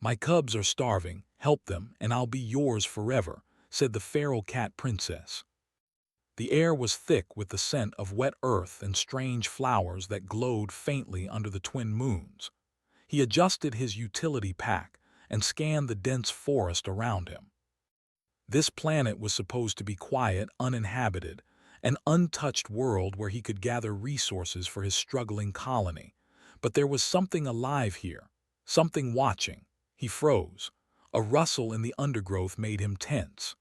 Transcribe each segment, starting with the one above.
My cubs are starving, help them, and I'll be yours forever, said the feral cat princess. The air was thick with the scent of wet earth and strange flowers that glowed faintly under the twin moons. He adjusted his utility pack and scanned the dense forest around him. This planet was supposed to be quiet, uninhabited, an untouched world where he could gather resources for his struggling colony. But there was something alive here, something watching. He froze. A rustle in the undergrowth made him tense.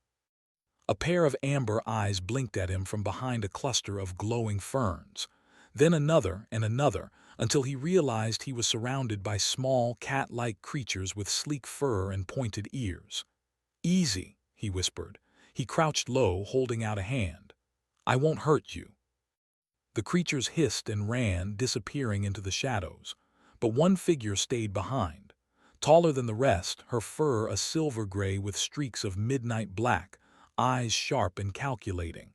A pair of amber eyes blinked at him from behind a cluster of glowing ferns. Then another and another, until he realized he was surrounded by small, cat-like creatures with sleek fur and pointed ears. "Easy," he whispered. He crouched low, holding out a hand. "I won't hurt you." The creatures hissed and ran, disappearing into the shadows. But one figure stayed behind. Taller than the rest, her fur a silver gray with streaks of midnight black, eyes sharp and calculating.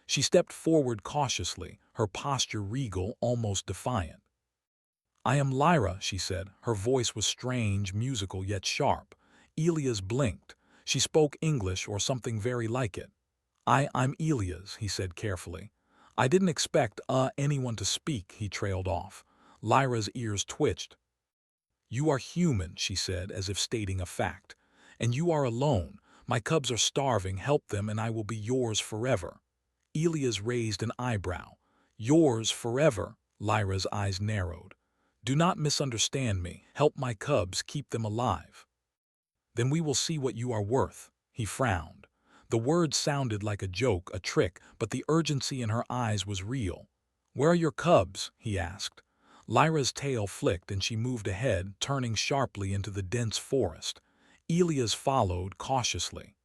She stepped forward cautiously, her posture regal, almost defiant. "I am Lyra," she said. Her voice was strange, musical, yet sharp. Elias blinked. She spoke English or something very like it. I'm Elias," he said carefully. "I didn't expect, anyone to speak," he trailed off. Lyra's ears twitched. "You are human," she said, as if stating a fact. "And you are alone. My cubs are starving, help them and I will be yours forever." Elias raised an eyebrow. "Yours forever?" Lyra's eyes narrowed. "Do not misunderstand me. Help my cubs, keep them alive." "Then we will see what you are worth." He frowned. The words sounded like a joke, a trick, but the urgency in her eyes was real. "Where are your cubs?" he asked. Lyra's tail flicked and she moved ahead, turning sharply into the dense forest. Elias followed cautiously.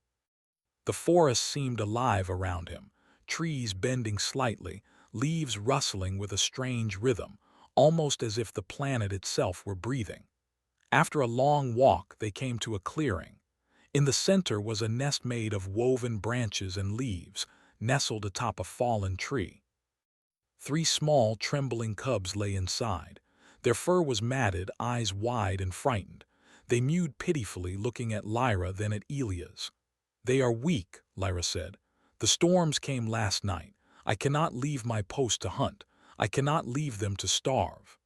The forest seemed alive around him, trees bending slightly, leaves rustling with a strange rhythm, almost as if the planet itself were breathing. After a long walk, they came to a clearing. In the center was a nest made of woven branches and leaves, nestled atop a fallen tree. 3 small, trembling cubs lay inside. Their fur was matted, eyes wide and frightened. They mewed pitifully, looking at Lyra, then at Elias. "They are weak," Lyra said. "The storms came last night. I cannot leave my post to hunt. I cannot leave them to starve."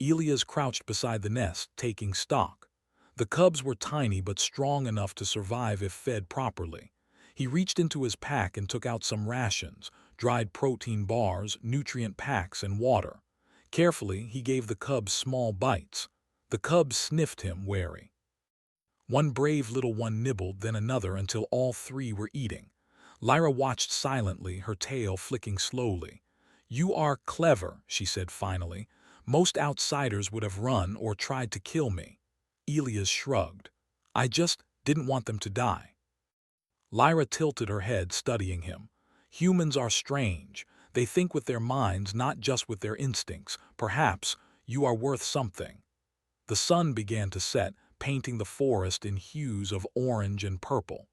Elias crouched beside the nest, taking stock. The cubs were tiny but strong enough to survive if fed properly. He reached into his pack and took out some rations, dried protein bars, nutrient packs, and water. Carefully, he gave the cubs small bites. The cubs sniffed him, wary. One brave little one nibbled, then another, until all 3 were eating. Lyra watched silently, her tail flicking slowly. "You are clever," she said finally. "Most outsiders would have run or tried to kill me." Elias shrugged. "I just didn't want them to die." Lyra tilted her head, studying him. "Humans are strange. They think with their minds, not just with their instincts. Perhaps you are worth something." The sun began to set, painting the forest in hues of orange and purple.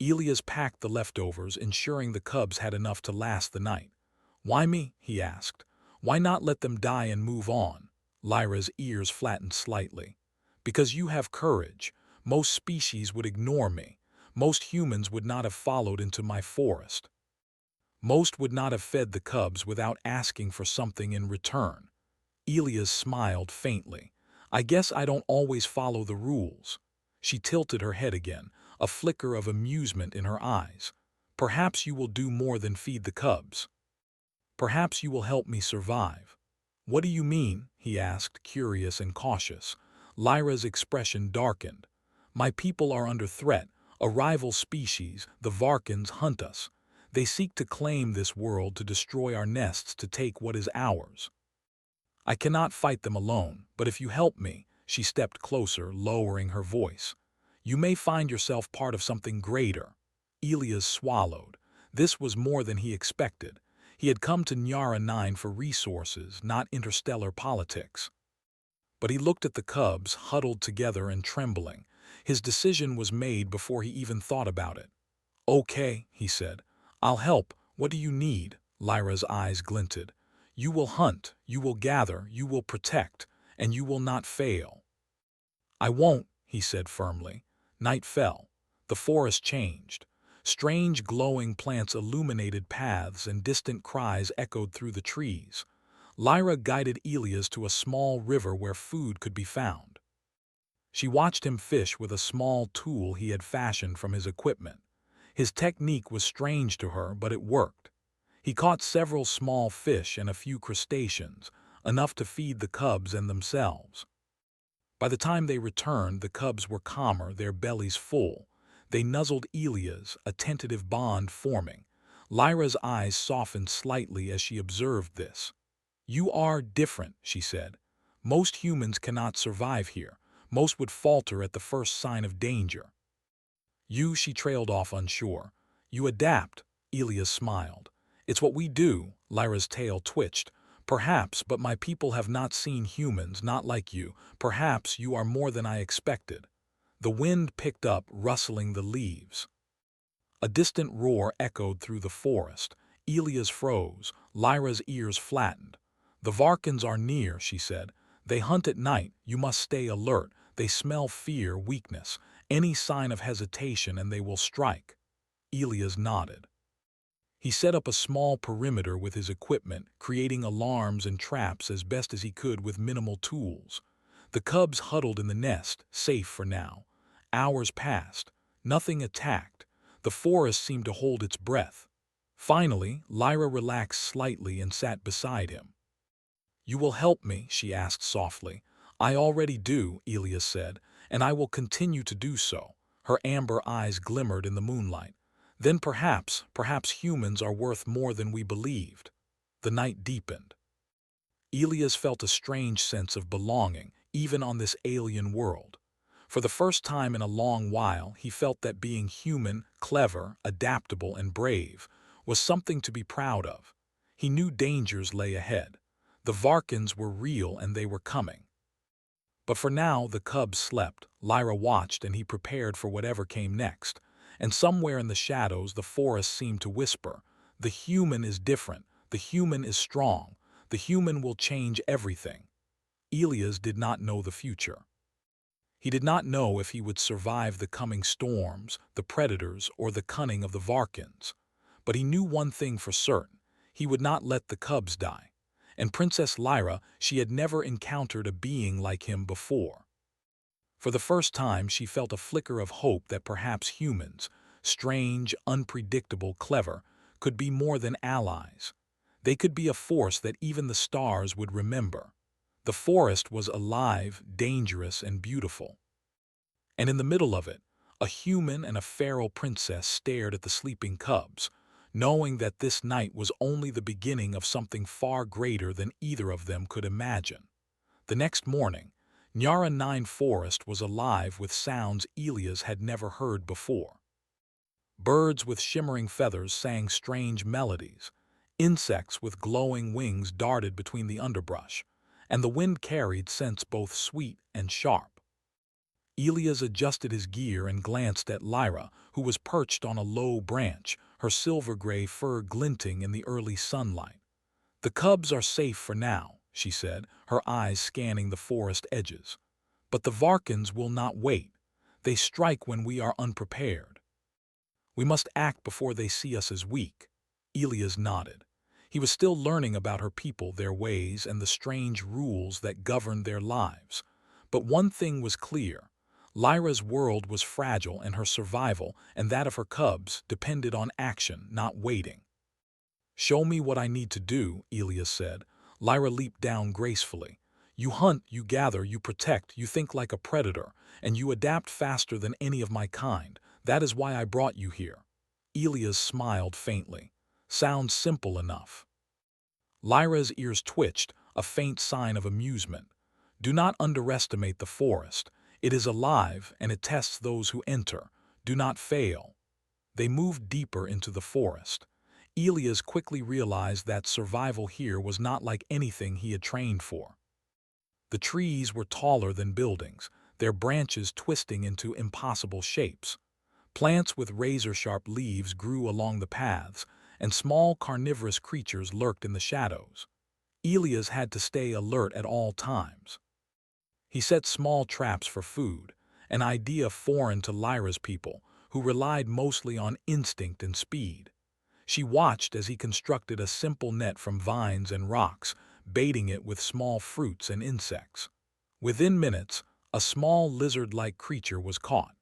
Elias packed the leftovers, ensuring the cubs had enough to last the night. "Why me?" he asked. "Why not let them die and move on?" Lyra's ears flattened slightly. "Because you have courage. Most species would ignore me. Most humans would not have followed into my forest. Most would not have fed the cubs without asking for something in return." Elias smiled faintly. "I guess I don't always follow the rules." She tilted her head again, a flicker of amusement in her eyes. "Perhaps you will do more than feed the cubs. Perhaps you will help me survive." "What do you mean?" he asked, curious and cautious. Lyra's expression darkened. "My people are under threat. A rival species, the Varkans, hunt us. They seek to claim this world, to destroy our nests, to take what is ours. I cannot fight them alone, but if you help me," she stepped closer, lowering her voice, "you may find yourself part of something greater." Elias swallowed. This was more than he expected. He had come to Nyara 9 for resources, not interstellar politics. But he looked at the cubs, huddled together and trembling. His decision was made before he even thought about it. "Okay," he said. "I'll help. What do you need?" Lyra's eyes glinted. "You will hunt, you will gather, you will protect, and you will not fail." "I won't," he said firmly. Night fell. The forest changed. Strange glowing plants illuminated paths and distant cries echoed through the trees. Lyra guided Elias to a small river where food could be found. She watched him fish with a small tool he had fashioned from his equipment. His technique was strange to her, but it worked. He caught several small fish and a few crustaceans, enough to feed the cubs and themselves. By the time they returned, the cubs were calmer, their bellies full. They nuzzled Elias, a tentative bond forming. Lyra's eyes softened slightly as she observed this. "You are different," she said. "Most humans cannot survive here. Most would falter at the first sign of danger." "You," she trailed off unsure. "You adapt," Elias smiled. "It's what we do," Lyra's tail twitched. "Perhaps, but my people have not seen humans, not like you. Perhaps you are more than I expected." The wind picked up, rustling the leaves. A distant roar echoed through the forest. Elias froze. Lyra's ears flattened. "The Varkans are near," she said. "They hunt at night. You must stay alert. They smell fear, weakness. Any sign of hesitation and they will strike." Elias nodded. He set up a small perimeter with his equipment, creating alarms and traps as best as he could with minimal tools. The cubs huddled in the nest, safe for now. Hours passed. Nothing attacked. The forest seemed to hold its breath. Finally, Lyra relaxed slightly and sat beside him. "You will help me?" she asked softly. "I already do," Elias said, "and I will continue to do so." Her amber eyes glimmered in the moonlight. "Then perhaps humans are worth more than we believed." The night deepened. Elias felt a strange sense of belonging, even on this alien world. For the first time in a long while, he felt that being human, clever, adaptable, and brave was something to be proud of. He knew dangers lay ahead. The Varkans were real and they were coming. But for now, the cubs slept. Lyra watched and he prepared for whatever came next. And somewhere in the shadows, the forest seemed to whisper, "The human is different. The human is strong. The human will change everything." Elias did not know the future. He did not know if he would survive the coming storms, the predators, or the cunning of the Varkans. But he knew one thing for certain. He would not let the cubs die. And Princess Lyra, she had never encountered a being like him before. For the first time, she felt a flicker of hope that perhaps humans, strange, unpredictable, clever, could be more than allies. They could be a force that even the stars would remember. The forest was alive, dangerous, and beautiful. And in the middle of it, a human and a feral princess stared at the sleeping cubs, knowing that this night was only the beginning of something far greater than either of them could imagine. The next morning, Nyara 9 Forest was alive with sounds Elias had never heard before. Birds with shimmering feathers sang strange melodies. Insects with glowing wings darted between the underbrush, and the wind carried scents both sweet and sharp. Elias adjusted his gear and glanced at Lyra, who was perched on a low branch, her silver-gray fur glinting in the early sunlight. "The cubs are safe for now," she said, her eyes scanning the forest edges. "But the Varkans will not wait. They strike when we are unprepared. We must act before they see us as weak." Elias nodded. He was still learning about her people, their ways, and the strange rules that governed their lives. But one thing was clear. Lyra's world was fragile, and her survival, and that of her cubs, depended on action, not waiting. "Show me what I need to do," Elias said. Lyra leaped down gracefully. "You hunt, you gather, you protect, you think like a predator, and you adapt faster than any of my kind. That is why I brought you here." Elias smiled faintly. "Sounds simple enough." Lyra's ears twitched, a faint sign of amusement. "Do not underestimate the forest. It is alive, and it tests those who enter. Do not fail." They moved deeper into the forest. Elias quickly realized that survival here was not like anything he had trained for. The trees were taller than buildings, their branches twisting into impossible shapes. Plants with razor-sharp leaves grew along the paths, and small carnivorous creatures lurked in the shadows. Elias had to stay alert at all times. He set small traps for food, an idea foreign to Lyra's people, who relied mostly on instinct and speed. She watched as he constructed a simple net from vines and rocks, baiting it with small fruits and insects. Within minutes, a small lizard-like creature was caught.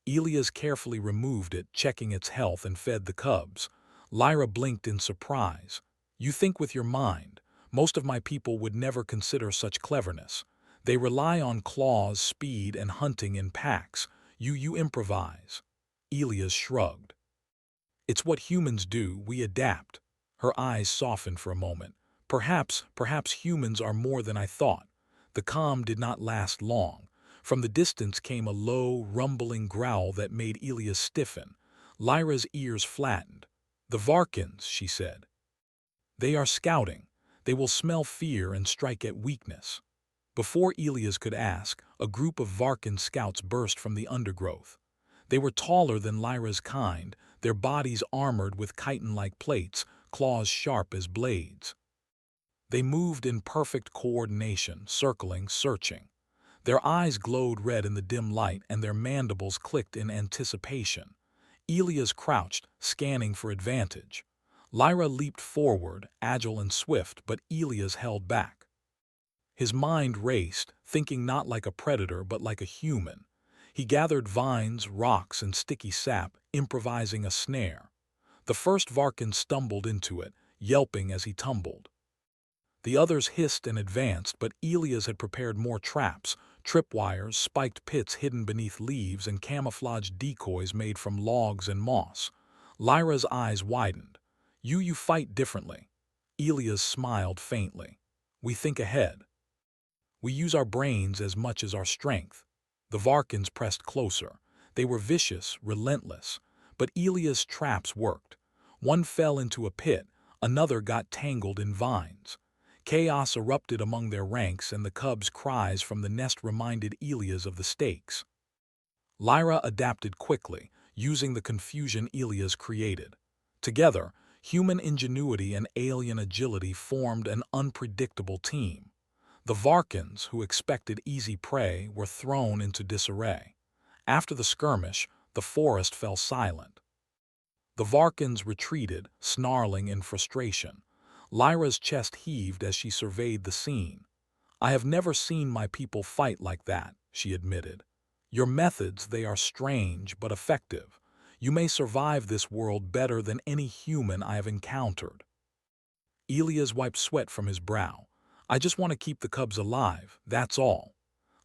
Elias carefully removed it, checking its health, and fed the cubs. Lyra blinked in surprise. "You think with your mind. Most of my people would never consider such cleverness. They rely on claws, speed, and hunting in packs. You improvise." Elias shrugged. "It's what humans do, we adapt." Her eyes softened for a moment. Perhaps humans are more than I thought." The calm did not last long. From the distance came a low, rumbling growl that made Elias stiffen. Lyra's ears flattened. "The Varkins," she said. "They are scouting. They will smell fear and strike at weakness." Before Elias could ask, a group of Varkin scouts burst from the undergrowth. They were taller than Lyra's kind, their bodies armored with chitin-like plates, claws sharp as blades. They moved in perfect coordination, circling, searching. Their eyes glowed red in the dim light, and their mandibles clicked in anticipation. Elias crouched, scanning for advantage. Lyra leaped forward, agile and swift, but Elias held back. His mind raced, thinking not like a predator but like a human. He gathered vines, rocks, and sticky sap, improvising a snare. The first Varkin stumbled into it, yelping as he tumbled. The others hissed and advanced, but Elias had prepared more traps, tripwires, spiked pits hidden beneath leaves, and camouflaged decoys made from logs and moss. Lyra's eyes widened. You fight differently." Elias smiled faintly. "We think ahead. We use our brains as much as our strength." The Varkins pressed closer. They were vicious, relentless. But Elias' traps worked. One fell into a pit, another got tangled in vines. Chaos erupted among their ranks, and the cubs' cries from the nest reminded Elias of the stakes. Lyra adapted quickly, using the confusion Elias created. Together, human ingenuity and alien agility formed an unpredictable team. The Varkins, who expected easy prey, were thrown into disarray. After the skirmish, the forest fell silent. The Varkins retreated, snarling in frustration. Lyra's chest heaved as she surveyed the scene. "I have never seen my people fight like that," she admitted. "Your methods, they are strange but effective. You may survive this world better than any human I have encountered." Elias wiped sweat from his brow. "I just want to keep the cubs alive, that's all."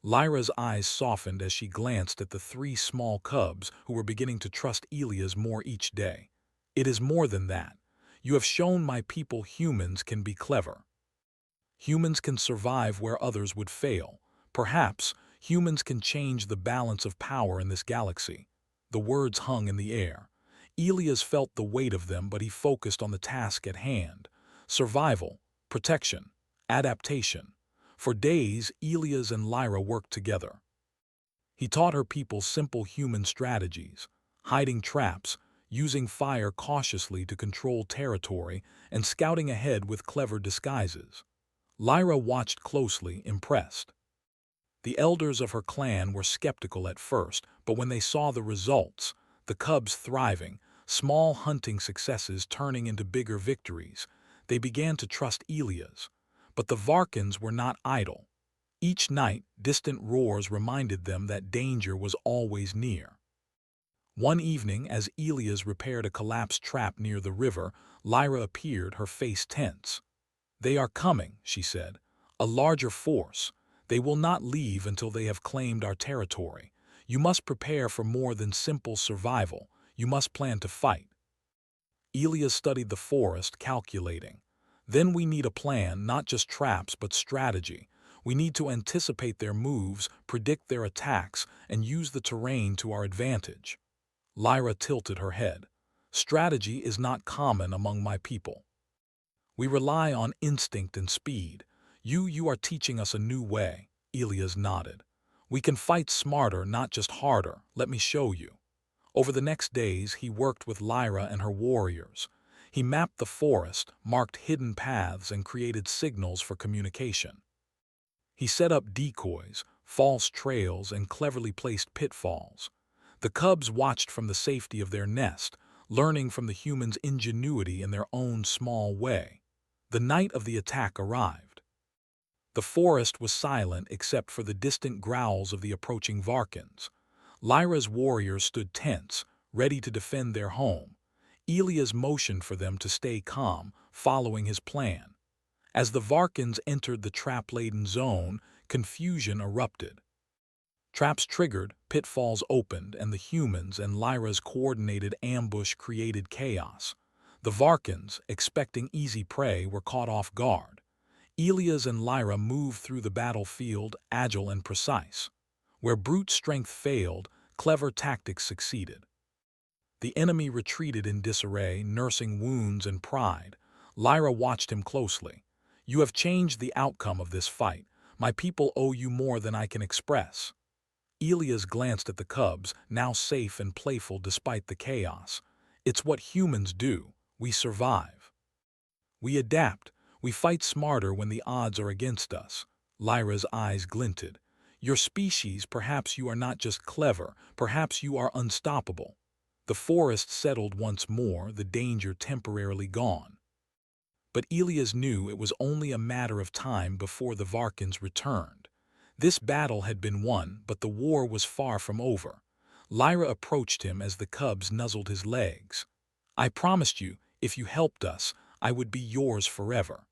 Lyra's eyes softened as she glanced at the three small cubs who were beginning to trust Elias more each day. "It is more than that. You have shown my people humans can be clever. Humans can survive where others would fail. Perhaps humans can change the balance of power in this galaxy." The words hung in the air. Elias felt the weight of them, but he focused on the task at hand. Survival, protection, adaptation. For days, Elias and Lyra worked together. He taught her people simple human strategies: hiding traps, using fire cautiously to control territory, and scouting ahead with clever disguises. Lyra watched closely, impressed. The elders of her clan were skeptical at first, but when they saw the results, the cubs thriving, small hunting successes turning into bigger victories, they began to trust Elias. But the Varkins were not idle. Each night, distant roars reminded them that danger was always near. One evening, as Elias repaired a collapsed trap near the river, Lyra appeared, her face tense. "They are coming," she said. "A larger force. They will not leave until they have claimed our territory. You must prepare for more than simple survival. You must plan to fight." Elias studied the forest, calculating. "Then we need a plan, not just traps, but strategy. We need to anticipate their moves, predict their attacks, and use the terrain to our advantage." Lyra tilted her head. "Strategy is not common among my people. We rely on instinct and speed. You are teaching us a new way." Elias nodded. "We can fight smarter, not just harder. Let me show you." Over the next days, he worked with Lyra and her warriors. He mapped the forest, marked hidden paths, and created signals for communication. He set up decoys, false trails, and cleverly placed pitfalls. The cubs watched from the safety of their nest, learning from the humans' ingenuity in their own small way. The night of the attack arrived. The forest was silent except for the distant growls of the approaching Varkans. Lyra's warriors stood tense, ready to defend their home. Elias motioned for them to stay calm, following his plan. As the Varkans entered the trap-laden zone, confusion erupted. Traps triggered, pitfalls opened, and the humans and Lyra's coordinated ambush created chaos. The Varkans, expecting easy prey, were caught off guard. Elias and Lyra moved through the battlefield, agile and precise. Where brute strength failed, clever tactics succeeded. The enemy retreated in disarray, nursing wounds and pride. Lyra watched him closely. "You have changed the outcome of this fight. My people owe you more than I can express." Elias glanced at the cubs, now safe and playful despite the chaos. "It's what humans do. We survive. We adapt. We fight smarter when the odds are against us." Lyra's eyes glinted. "Your species, perhaps you are not just clever, perhaps you are unstoppable." The forest settled once more, the danger temporarily gone. But Elias knew it was only a matter of time before the Varkans returned. This battle had been won, but the war was far from over. Lyra approached him as the cubs nuzzled his legs. "I promised you, if you helped us, I would be yours forever.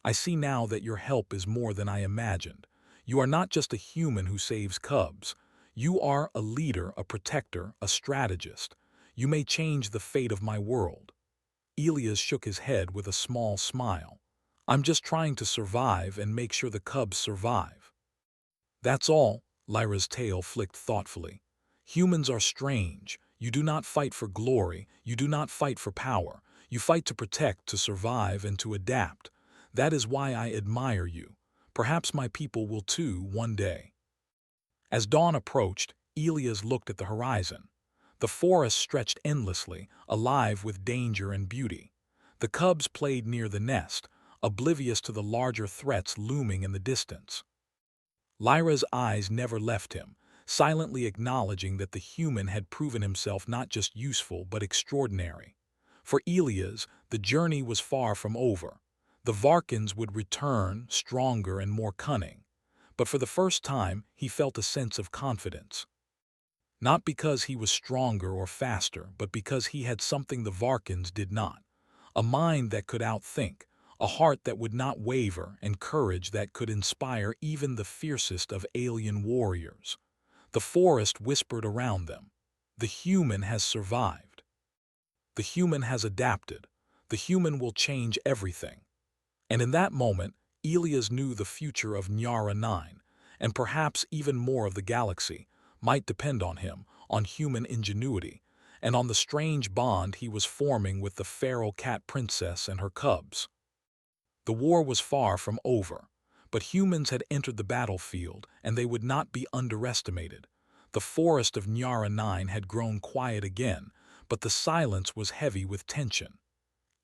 I see now that your help is more than I imagined. You are not just a human who saves cubs. You are a leader, a protector, a strategist. You may change the fate of my world." Elias shook his head with a small smile. "I'm just trying to survive and make sure the cubs survive." "That's all," Lyra's tail flicked thoughtfully. "Humans are strange. You do not fight for glory. You do not fight for power. You fight to protect, to survive, and to adapt. That is why I admire you. Perhaps my people will too, one day." As dawn approached, Elias looked at the horizon. The forest stretched endlessly, alive with danger and beauty. The cubs played near the nest, oblivious to the larger threats looming in the distance. Lyra's eyes never left him, silently acknowledging that the human had proven himself not just useful but extraordinary. For Elias, the journey was far from over. The Varkans would return, stronger and more cunning. But for the first time, he felt a sense of confidence. Not because he was stronger or faster, but because he had something the Varkans did not. A mind that could outthink, a heart that would not waver, and courage that could inspire even the fiercest of alien warriors. The forest whispered around them. The human has survived. The human has adapted. The human will change everything. And in that moment, Elias knew the future of Nyara 9, and perhaps even more of the galaxy, might depend on him, on human ingenuity, and on the strange bond he was forming with the feral cat princess and her cubs. The war was far from over, but humans had entered the battlefield, and they would not be underestimated. The forest of Nyara 9 had grown quiet again, but the silence was heavy with tension.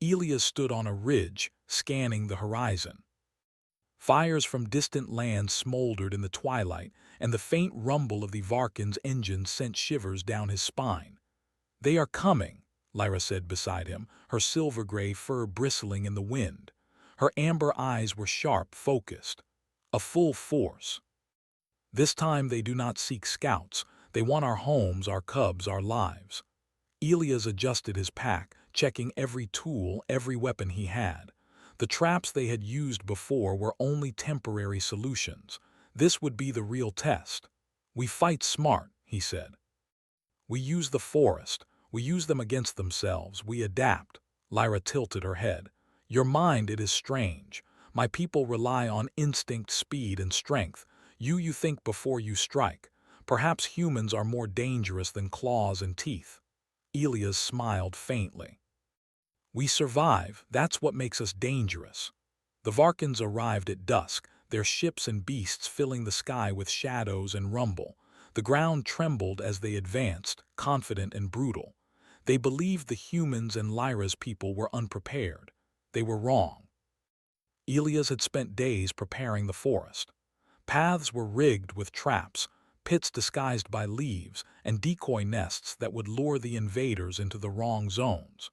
Elias stood on a ridge, scanning the horizon. Fires from distant lands smoldered in the twilight, and the faint rumble of the Varkans' engines sent shivers down his spine. "They are coming," Lyra said beside him, her silver-gray fur bristling in the wind. Her amber eyes were sharp, focused. "A full force. This time they do not seek scouts. They want our homes, our cubs, our lives." Elias adjusted his pack, checking every tool, every weapon he had. The traps they had used before were only temporary solutions. This would be the real test. "We fight smart," he said. "We use the forest. We use them against themselves. We adapt." Lyra tilted her head. "Your mind, it is strange. My people rely on instinct, speed, and strength. You think before you strike. Perhaps humans are more dangerous than claws and teeth." Elias smiled faintly. "We survive, that's what makes us dangerous." The Varkans arrived at dusk, their ships and beasts filling the sky with shadows and rumble. The ground trembled as they advanced, confident and brutal. They believed the humans and Lyra's people were unprepared. They were wrong. Elias had spent days preparing the forest. Paths were rigged with traps, pits disguised by leaves, and decoy nests that would lure the invaders into the wrong zones.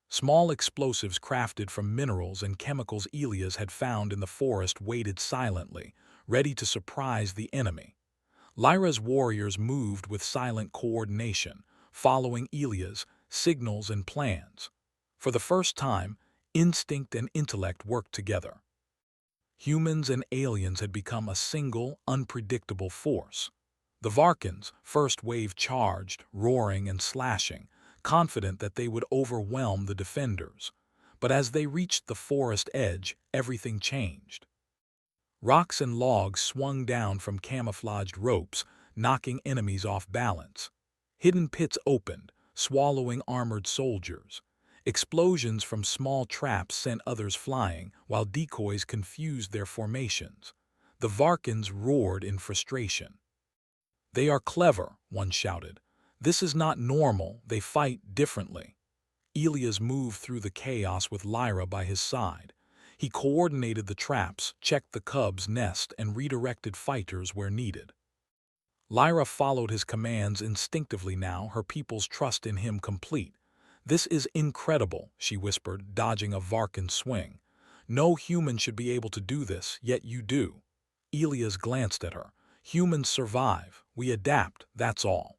Small explosives crafted from minerals and chemicals Elias had found in the forest waited silently, ready to surprise the enemy. Lyra's warriors moved with silent coordination, following Elia's signals and plans. For the first time, instinct and intellect worked together. Humans and aliens had become a single, unpredictable force. The Varkans, first wave charged, roaring and slashing, confident that they would overwhelm the defenders. But as they reached the forest edge, everything changed. Rocks and logs swung down from camouflaged ropes, knocking enemies off balance. Hidden pits opened, swallowing armored soldiers. Explosions from small traps sent others flying, while decoys confused their formations. The Varkans roared in frustration. "They are clever," one shouted. "This is not normal, they fight differently." Elias moved through the chaos with Lyra by his side. He coordinated the traps, checked the cubs' nest, and redirected fighters where needed. Lyra followed his commands instinctively now, her people's trust in him complete. "This is incredible," she whispered, dodging a Varkan swing. "No human should be able to do this, yet you do." Elias glanced at her. "Humans survive. We adapt, that's all."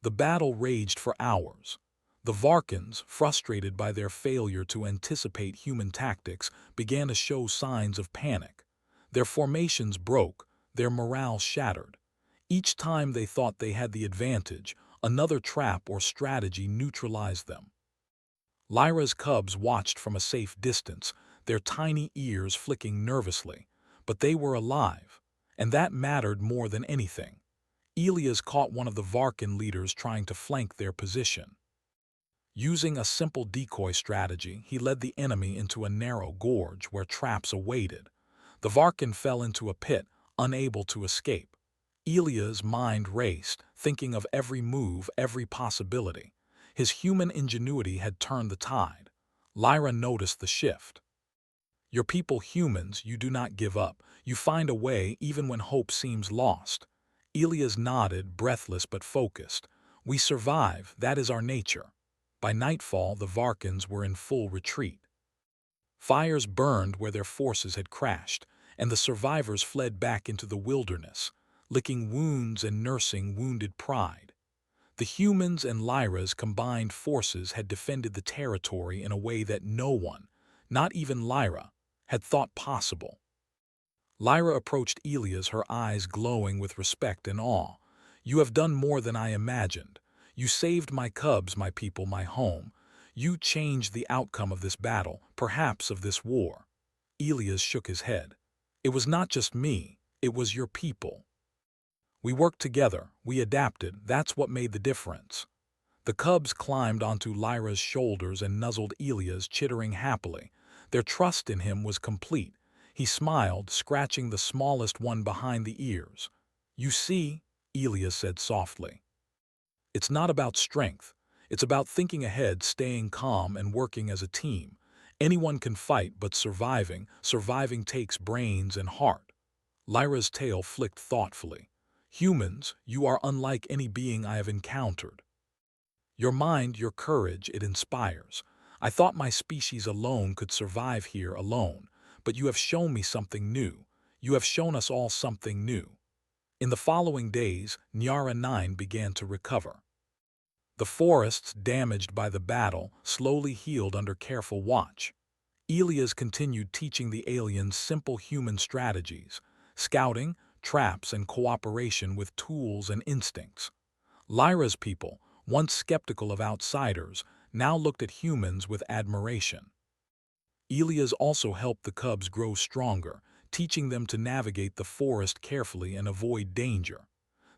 The battle raged for hours. The Varkans, frustrated by their failure to anticipate human tactics, began to show signs of panic. Their formations broke, their morale shattered. Each time they thought they had the advantage, another trap or strategy neutralized them. Lyra's cubs watched from a safe distance, their tiny ears flicking nervously. But they were alive, and that mattered more than anything. Elias caught one of the Varkan leaders trying to flank their position. Using a simple decoy strategy, he led the enemy into a narrow gorge where traps awaited. The Varkan fell into a pit, unable to escape. Elia's mind raced, thinking of every move, every possibility. His human ingenuity had turned the tide. Lyra noticed the shift. "Your people humans, you do not give up. You find a way even when hope seems lost." Elias nodded, breathless but focused. "We survive, that is our nature." By nightfall, the Varkans were in full retreat. Fires burned where their forces had crashed, and the survivors fled back into the wilderness, licking wounds and nursing wounded pride. The humans and Lyra's combined forces had defended the territory in a way that no one, not even Lyra, had thought possible. Lyra approached Elias, her eyes glowing with respect and awe. "You have done more than I imagined. You saved my cubs, my people, my home. You changed the outcome of this battle, perhaps of this war." Elias shook his head. "It was not just me, it was your people. We worked together, we adapted, that's what made the difference." The cubs climbed onto Lyra's shoulders and nuzzled Elias, chittering happily. Their trust in him was complete. He smiled, scratching the smallest one behind the ears. "You see," Elias said softly, "it's not about strength. It's about thinking ahead, staying calm, and working as a team. Anyone can fight, but surviving takes brains and heart." Lyra's tail flicked thoughtfully. "Humans, you are unlike any being I have encountered. Your mind, your courage, it inspires. I thought my species alone could survive here alone, but you have shown me something new. You have shown us all something new." In the following days, Nyara 9 began to recover. The forests, damaged by the battle, slowly healed under careful watch. Elias continued teaching the aliens simple human strategies: scouting, traps, and cooperation with tools and instincts. Lyra's people, once skeptical of outsiders, now looked at humans with admiration. Elias also helped the cubs grow stronger, teaching them to navigate the forest carefully and avoid danger.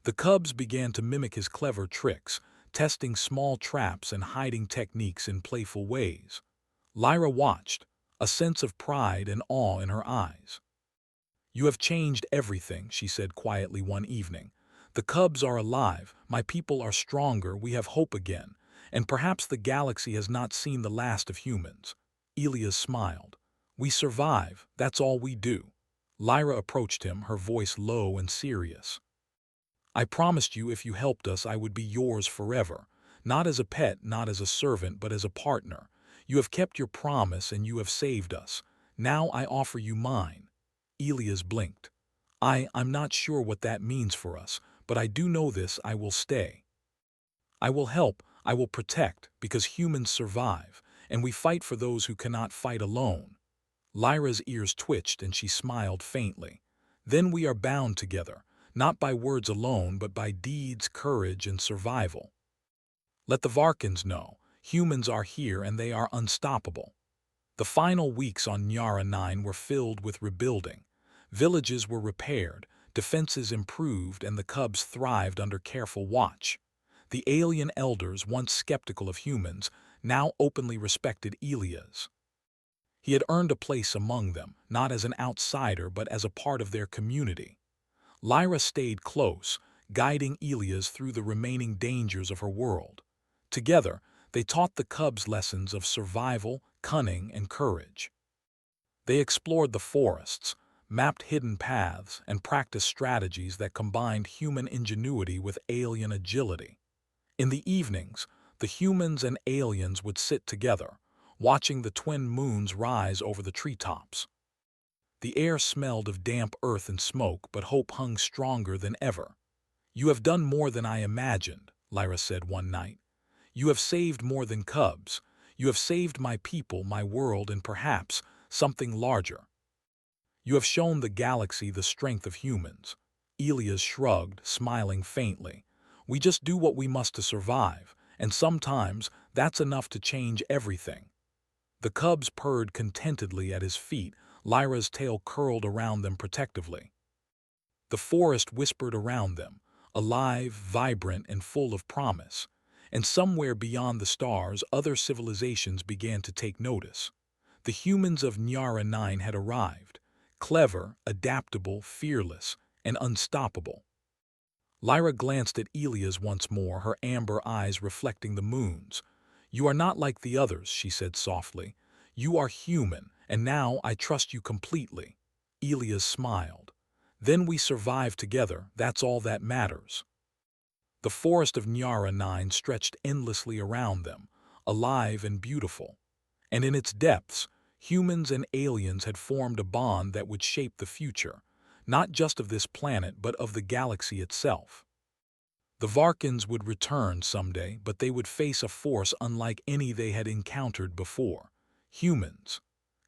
The cubs began to mimic his clever tricks, testing small traps and hiding techniques in playful ways. Lyra watched, a sense of pride and awe in her eyes. "You have changed everything," she said quietly one evening. "The cubs are alive, my people are stronger, we have hope again, and perhaps the galaxy has not seen the last of humans." Elias smiled. "We survive, that's all we do." Lyra approached him, her voice low and serious. I promised you if you helped us I would be yours forever. Not as a pet, not as a servant, but as a partner. You have kept your promise and you have saved us. Now I offer you mine. Elias blinked. I'm not sure what that means for us, but I do know this: I will stay. I will help, I will protect, because humans survive, and we fight for those who cannot fight alone. Lyra's ears twitched and she smiled faintly. Then we are bound together, not by words alone, but by deeds, courage, and survival. Let the Varkans know, humans are here and they are unstoppable. The final weeks on Nyara 9 were filled with rebuilding. Villages were repaired, defenses improved, and the cubs thrived under careful watch. The alien elders, once skeptical of humans, now openly respected Elias. He had earned a place among them, not as an outsider but as a part of their community. Lyra stayed close, guiding Elias through the remaining dangers of her world. Together, they taught the cubs lessons of survival, cunning, and courage. They explored the forests, mapped hidden paths, and practiced strategies that combined human ingenuity with alien agility. In the evenings, the humans and aliens would sit together, watching the twin moons rise over the treetops. The air smelled of damp earth and smoke, but hope hung stronger than ever. You have done more than I imagined, Lyra said one night. You have saved more than cubs. You have saved my people, my world, and perhaps something larger. You have shown the galaxy the strength of humans. Elias shrugged, smiling faintly. We just do what we must to survive, and sometimes that's enough to change everything. The cubs purred contentedly at his feet, Lyra's tail curled around them protectively. The forest whispered around them, alive, vibrant, and full of promise. And somewhere beyond the stars, other civilizations began to take notice. The humans of Nyara 9 had arrived, clever, adaptable, fearless, and unstoppable. Lyra glanced at Elias once more, her amber eyes reflecting the moons. You are not like the others, she said softly. You are human, and now I trust you completely. Elias smiled. Then we survive together, that's all that matters. The forest of Nyara 9 stretched endlessly around them, alive and beautiful. And in its depths, humans and aliens had formed a bond that would shape the future, not just of this planet but of the galaxy itself. The Varkans would return someday, but they would face a force unlike any they had encountered before. Humans.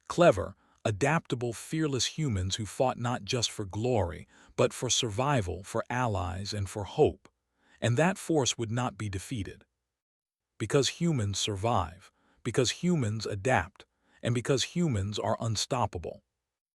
Clever, adaptable, fearless humans who fought not just for glory, but for survival, for allies, and for hope. And that force would not be defeated. Because humans survive, because humans adapt, and because humans are unstoppable.